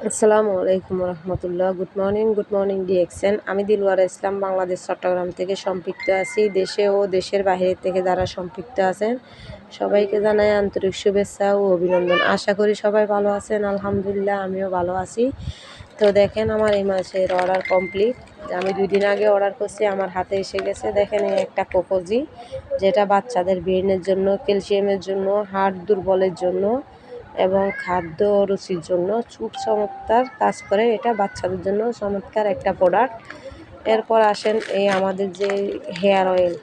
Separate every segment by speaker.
Speaker 1: আসসালামু আলাইকুম রহমতুল্লাহ। Good morning DXN. আমি দিলওয়ারা ইসলাম বাংলাদেশ চট্টগ্রাম থেকে সম্পৃক্ত আছি। দেশে ও দেশের বাইরে থেকে যারা সম্পৃক্ত আছেন সবাইকে জানাই আন্তরিক শুভেচ্ছা ও অভিনন্দন। আশা করি সবাই ভালো আছেন। আলহামদুলিল্লাহ আমিও ভালো আছি। তো দেখেন আমার এই মাসের অর্ডার কমপ্লিট। আমি 2 দিন আগে অর্ডার করছি, আমার হাতে এসে গেছে। দেখেন এই একটা কোকোজি, যেটা বাচ্চাদের ব্রেনের জন্য, ক্যালসিয়ামের জন্য, হাড় দুর্বলের জন্য এবং খাদ্য রুচির জন্য খুব চমৎকার কাজ করে। এটা বাচ্চাদের জন্য চমৎকার একটা প্রোডাক্ট। এরপর আসেন এই আমাদের যে হেয়ার অয়েল,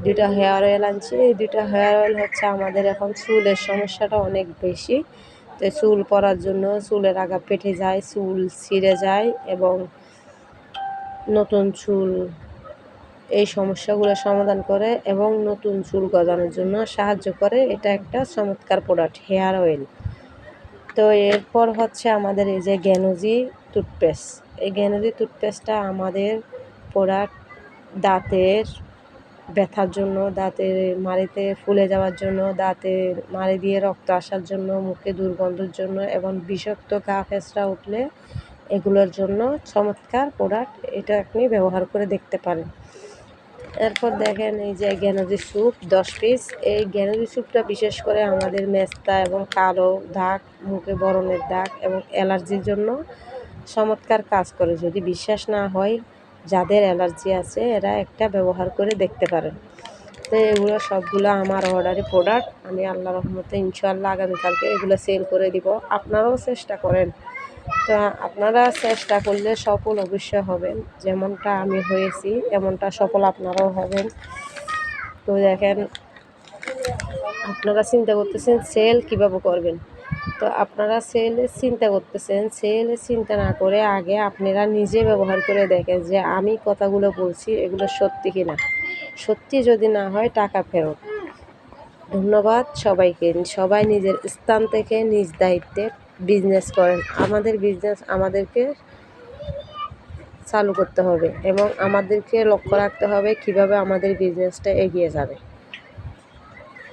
Speaker 1: 2টা হেয়ার অয়েল আনছি। এই 2টা হেয়ার অয়েল হচ্ছে আমাদের এখন চুলের সমস্যাটা অনেক বেশি। তো চুল পড়ার জন্য চুলের আগা পেটে যায়, চুল ছিঁড়ে যায় এবং নতুন চুল, এই সমস্যাগুলো সমাধান করে এবং নতুন চুল গজানোর জন্য সাহায্য করে। এটা একটা চমৎকার প্রোডাক্ট হেয়ার অয়েল। তো এরপর হচ্ছে আমাদের এই যে জ্ঞানোজি টুথপেস্ট। এই জ্ঞানোজি টুথপেস্টটা আমাদের প্রোডাক্ট দাঁতের ব্যথার জন্য, দাঁতের মাড়িতে ফুলে যাওয়ার জন্য, দাঁতের মাড়ি দিয়ে রক্ত আসার জন্য, মুখে দুর্গন্ধের জন্য এবং বিষাক্ত গা ফেঁচড়া উঠলে এগুলোর জন্য চমৎকার প্রোডাক্ট। এটা আপনি ব্যবহার করে দেখতে পারেন। এরপর দেখেন এই যে জ্ঞানোজি স্যুপ 10 পিস। এই জ্ঞানোজি স্যুপটা বিশেষ করে আমাদের মেস্তা এবং কালো দাগ, মুখে বরণের দাগ এবং অ্যালার্জির জন্য চমৎকার কাজ করে। যদি বিশ্বাস না হয়, যাদের অ্যালার্জি আছে এরা একটা ব্যবহার করে দেখতে পারেন। তো এগুলো সবগুলো আমার অর্ডারি প্রোডাক্ট। আমি আল্লাহর রহমতে ইনশাআল্লাহ আগামীকালকে এগুলো সেল করে দিব। আপনারাও চেষ্টা করেন। তো আপনারা চেষ্টা করলে সফল অবশ্যই হবেন। যেমনটা আমি হয়েছি এমনটা সফল আপনারাও হবেন। তো দেখেন, আপনারা চিন্তা করতেছেন সেল কীভাবে করবেন। তো আপনারা সেলের চিন্তা করতেছেন, সেলের চিন্তা না করে আগে আপনারা নিজে ব্যবহার করে দেখেন যে আমি কথাগুলো বলছি এগুলো সত্যি কিনা। সত্যি যদি না হয় টাকা ফেরত। ধন্যবাদ সবাইকে। সবাই নিজের স্থান থেকে নিজ দায়িত্বে বিজনেস করেন। আমাদের বিজনেস আমাদেরকে চালু করতে হবে এবং আমাদেরকে লক্ষ্য রাখতে হবে কীভাবে আমাদের বিজনেসটা এগিয়ে যাবে।